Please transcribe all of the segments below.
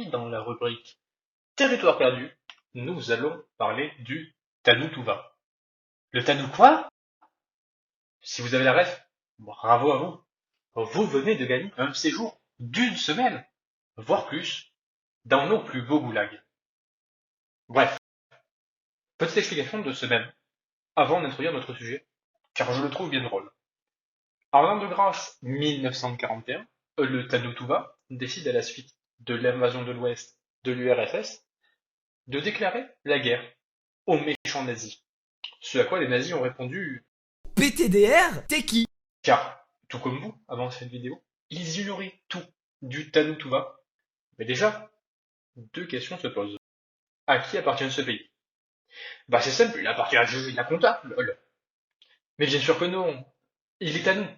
Dans la rubrique Territoire perdu, nous allons parler du Tanoutuva. Le Tanou quoi? Si vous avez la ref, bravo à vous. Vous venez de gagner un séjour d'une semaine, voire plus, dans nos plus beaux goulags. Bref, petite explication de ce même, avant d'introduire notre sujet, car je le trouve bien drôle. En l'an de grâce 1941, le Tanoutuva décide à la suite de l'invasion de l'Ouest de l'URSS de déclarer la guerre aux méchants nazis. Ce à quoi les nazis ont répondu PTDR, t'es qui? car, tout comme vous, avant cette vidéo, ils ignoraient tout du Tanoutuva. Mais déjà, deux questions se posent. À qui appartient ce pays? Bah c'est simple, il appartient à Jules Laconta, lol. Mais bien sûr que non, il est à nous.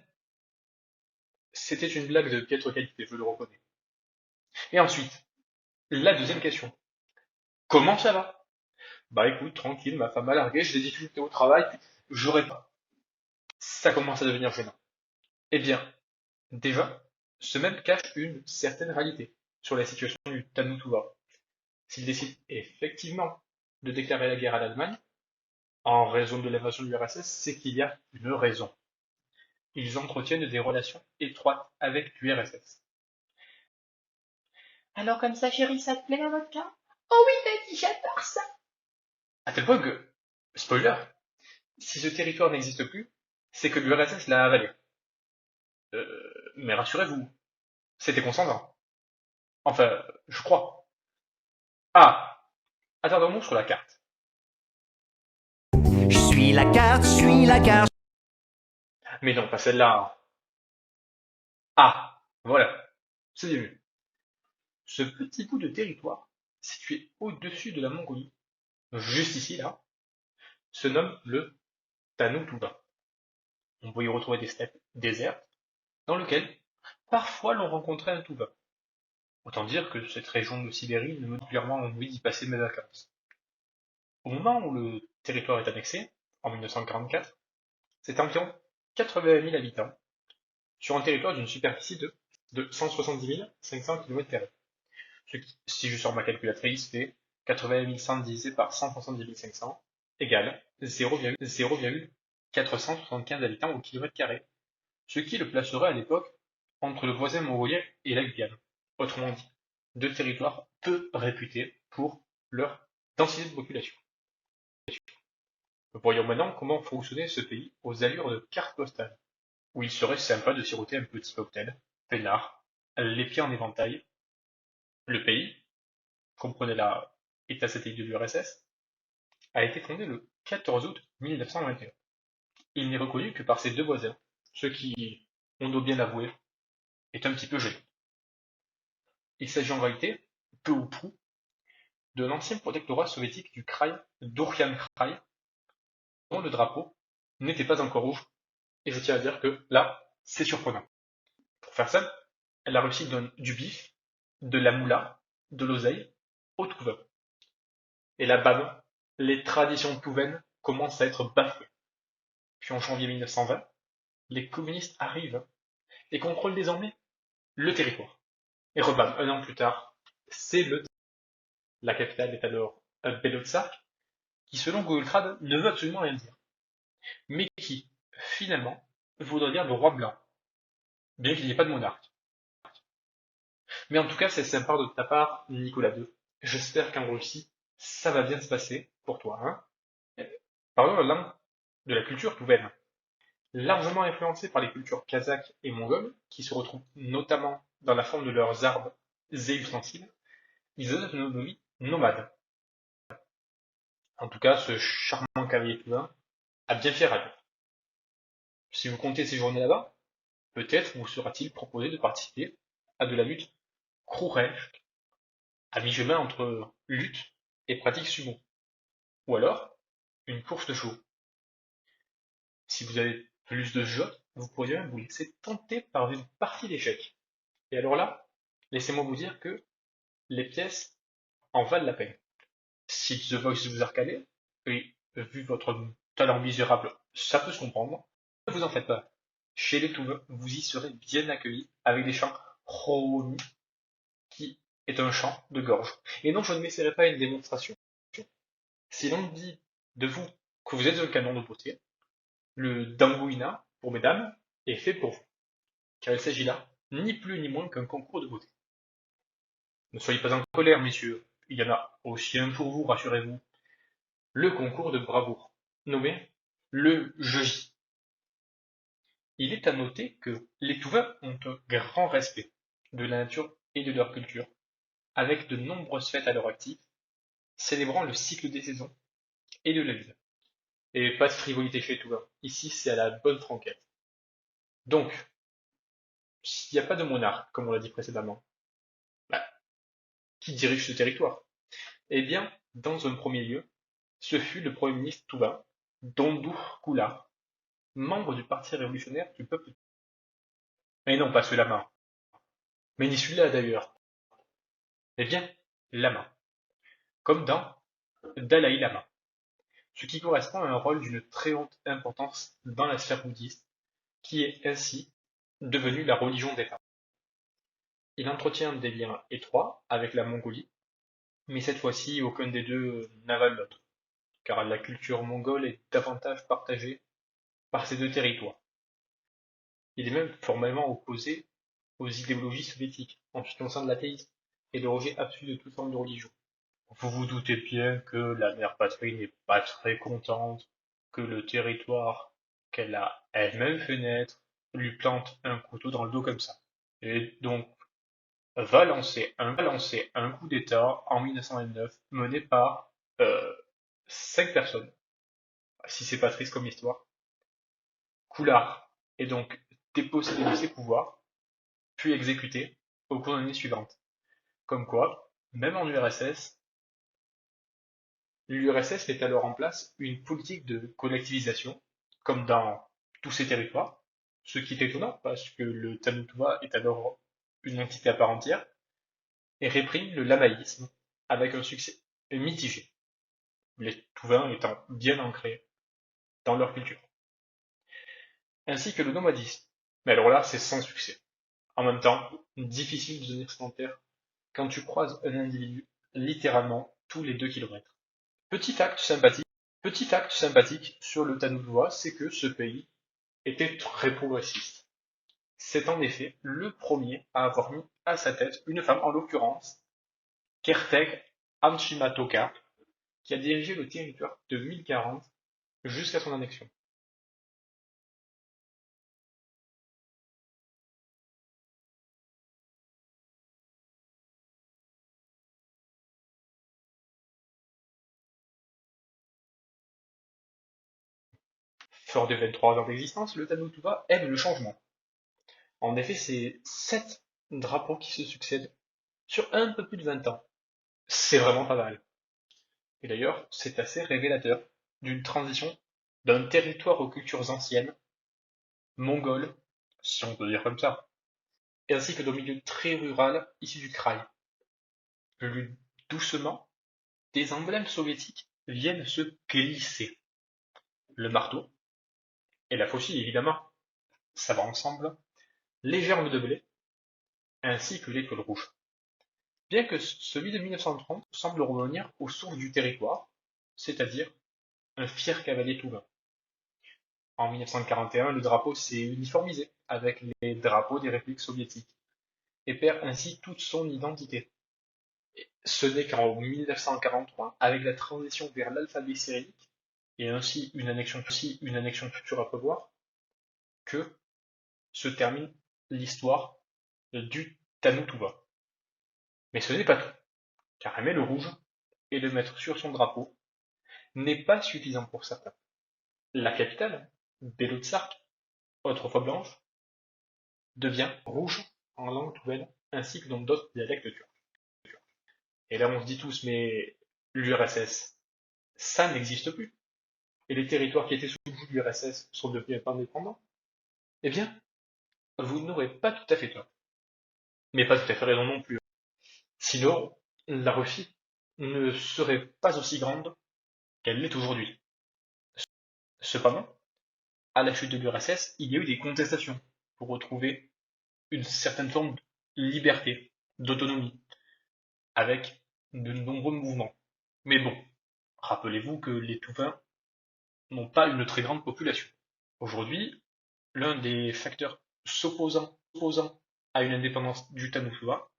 C'était une blague de piètre qualité, je le reconnais. Et ensuite, la deuxième question. Comment ça va? Bah écoute, tranquille, ma femme a largué, j'ai des difficultés au travail, j'aurais pas. Ça commence à devenir gênant. Eh bien, déjà, ce même cache une certaine réalité sur la situation du Tanoutuva. S'il décide effectivement de déclarer la guerre à l'Allemagne, en raison de l'invasion de l'URSS, c'est qu'il y a une raison. Ils entretiennent des relations étroites avec l'URSS. Alors comme ça, chérie, ça te plaît la vodka? Oh oui, vas-y, j'adore ça. À tel point que, spoiler, si ce territoire n'existe plus, c'est que l'URSS l'a avalé. Mais rassurez-vous, c'était consentant. Enfin, je crois. Ah, attardons-nous sur la carte. Je suis la carte, je suis la carte. Mais non, pas celle-là. Ah, voilà, c'est bien vu. Ce petit bout de territoire, situé au-dessus de la Mongolie, juste ici, là, se nomme le Tanoutuva. On peut y retrouver des steppes désertes, dans lesquelles, parfois, l'on rencontrait un Tuva. Autant dire que cette région de Sibérie ne me donne clairement envie d'y passer mes vacances. Au moment où le territoire est annexé, en 1944, c'est environ 80 000 habitants, sur un territoire d'une superficie de 170 500 km². Ce qui, si je sors ma calculatrice, fait 80 100 divisé par 170 500 égale 0,475 habitants au kilomètre carré, ce qui le placerait à l'époque entre le voisin mongolien et la Guyane. Autrement dit, deux territoires peu réputés pour leur densité de population. Voyons maintenant comment fonctionnait ce pays aux allures de carte postale, où il serait sympa de siroter un petit cocktail, peinard, les pieds en éventail. Le pays, comprenez la État satellite de l'URSS, a été fondé le 14 août 1921. Il n'est reconnu que par ses deux voisins, ce qui, on doit bien l'avouer, est un petit peu gênant. Il s'agit en réalité, peu ou prou, de l'ancien protectorat soviétique du Kraï d'Ourian Kraï, dont le drapeau n'était pas encore rouge, et je tiens à dire que là, c'est surprenant. Pour faire simple, la Russie donne du bif, de la moula, de l'oseille, au Touvain. Et là, bam, les traditions touvaines commencent à être bafouées. Puis en janvier 1920, les communistes arrivent et contrôlent désormais le territoire. Et rebam, un an plus tard, c'est la capitale est alors Belotsak, qui selon Google Trad ne veut absolument rien dire, mais qui, finalement, voudrait dire le roi blanc, bien qu'il n'y ait pas de monarque. Mais en tout cas, c'est sympa de ta part, Nicolas II. J'espère qu'en Russie, ça va bien se passer pour toi. Hein. Parlons de la langue de la culture touvaine. Largement influencée par les cultures kazakhs et mongoles, qui se retrouvent notamment dans la forme de leurs arbres et ustensiles, ils adoptent une autonomie nomade. En tout cas, ce charmant cavalier touvain a bien fait rêver. Si vous comptez séjourner là-bas, peut-être vous sera-t-il proposé de participer à de la lutte Krouresh, à mi-chemin entre lutte et pratique sumo. Ou alors, une course de chevaux. Si vous avez plus de jeux, vous pourriez même vous laisser tenter par une partie d'échecs. Et alors là, laissez-moi vous dire que les pièces en valent la peine. Si The Voice vous a recalé, et vu votre talent misérable, ça peut se comprendre, ne vous en faites pas. Chez les Touves, vous y serez bien accueillis avec des chants Rohoni qui est un chant de gorge. Et non, je ne m'essaierai pas à une démonstration. Si l'on dit de vous que vous êtes un canon de beauté, le Danguina, pour mesdames, est fait pour vous, car il s'agit là, ni plus ni moins qu'un concours de beauté. Ne soyez pas en colère, messieurs, il y en a aussi un pour vous, rassurez-vous, le concours de bravoure, nommé le Jeudi. Il est à noter que les Touvains ont un grand respect de la nature et de leur culture, avec de nombreuses fêtes à leur actif, célébrant le cycle des saisons et de la vie. Et pas de frivolité chez les Touvains, ici c'est à la bonne franquette. Donc, s'il n'y a pas de monarque, comme on l'a dit précédemment, bah, qui dirige ce territoire? Eh bien, dans un premier lieu, ce fut le premier ministre touvain, Dondour Koula, membre du Parti révolutionnaire du peuple. Mais non, pas ce lama, mais ni celui-là d'ailleurs. Eh bien, lama, comme dans Dalai Lama, ce qui correspond à un rôle d'une très haute importance dans la sphère bouddhiste, qui est ainsi devenue la religion d'État. Il entretient des liens étroits avec la Mongolie, mais cette fois-ci aucun des deux n'avale l'autre, car la culture mongole est davantage partagée par ces deux territoires. Il est même formellement opposé aux idéologies soviétiques en ce qui concerne l'athéisme et le rejet absolu de toute forme de religion. Vous vous doutez bien que la mère patrie n'est pas très contente que le territoire qu'elle a elle-même fait naître lui plante un couteau dans le dos comme ça. Et donc va lancer un coup d'État en 1929 mené par 5 personnes, si c'est pas triste comme histoire. Coulard est donc dépossédé de ses pouvoirs, puis exécuté au cours de l'année suivante. Comme quoi, même en URSS, l'URSS met alors en place une politique de collectivisation, comme dans tous ces territoires, ce qui est étonnant parce que le Tamil-Tuva est alors une entité à part entière, et réprime le lamaïsme avec un succès mitigé, les Touvains étant bien ancrés dans leur culture, ainsi que le nomadisme. Mais alors là, c'est sans succès. En même temps, difficile de devenir sédentaire quand tu croises un individu littéralement tous les 2 kilomètres. Petit fact sympathique sur le Tamil c'est que ce pays était très progressiste. C'est en effet le premier à avoir mis à sa tête une femme, en l'occurrence Kerteg Amchimatokar, qui a dirigé le territoire de 1040 jusqu'à son annexion. Fort de 23 ans d'existence, le Tamil aime le changement. En effet, c'est 7 drapeaux qui se succèdent sur un peu plus de 20 ans. C'est vraiment pas mal. Et d'ailleurs, c'est assez révélateur d'une transition d'un territoire aux cultures anciennes, mongoles, si on peut dire comme ça, ainsi que d'un milieu très rural issu du Kraï. Plus doucement, des emblèmes soviétiques viennent se glisser. Le marteau et la faucille, évidemment, ça va ensemble, les germes de blé, ainsi que l'étoile rouge. Bien que celui de 1930 semble revenir aux sources du territoire, c'est-à-dire un fier cavalier touvain. En 1941, le drapeau s'est uniformisé avec les drapeaux des républiques soviétiques et perd ainsi toute son identité. Ce n'est qu'en 1943, avec la transition vers l'alphabet cyrillique et ainsi une annexion future à prévoir, que se termine l'histoire du Tannu-Tuva. Mais ce n'est pas tout, car aimer le rouge et le mettre sur son drapeau n'est pas suffisant pour certains. La capitale, Belozark, autrefois blanche, devient rouge en langue touvaine ainsi que dans d'autres dialectes turcs. Et là on se dit tous, mais l'URSS, ça n'existe plus. Et les territoires qui étaient sous le joug de l'URSS sont devenus indépendants. Eh bien, vous n'aurez pas tout à fait tort. Mais pas tout à fait raison non plus. Sinon, la Russie ne serait pas aussi grande qu'elle l'est aujourd'hui. Cependant, à la chute de l'URSS, il y a eu des contestations pour retrouver une certaine forme de liberté, d'autonomie. avec de nombreux mouvements. Mais bon, rappelez-vous que les Touvains n'ont pas une très grande population. Aujourd'hui, l'un des facteurs s'opposant à une indépendance du Tanautuva,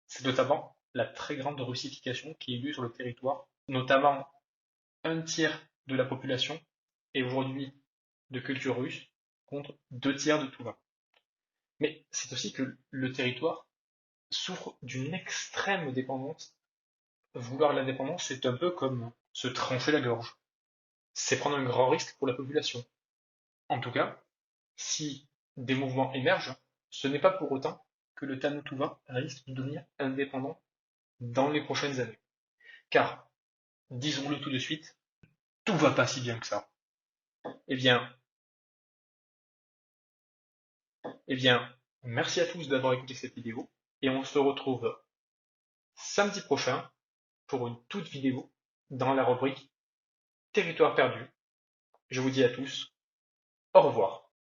c'est notamment la très grande russification qui a eu lieu sur le territoire, notamment un tiers de la population est aujourd'hui de culture russe contre 2 tiers de Touvain. Mais c'est aussi que le territoire souffre d'une extrême dépendance. Vouloir l'indépendance, c'est un peu comme se trancher la gorge. C'est prendre un grand risque pour la population. En tout cas, si des mouvements émergent, ce n'est pas pour autant que le Tanautuva risque de devenir indépendant dans les prochaines années. Car, disons-le tout de suite, tout va pas si bien que ça. Eh bien, merci à tous d'avoir écouté cette vidéo, et on se retrouve samedi prochain pour une toute vidéo dans la rubrique Territoire perdu. Je vous dis à tous, au revoir.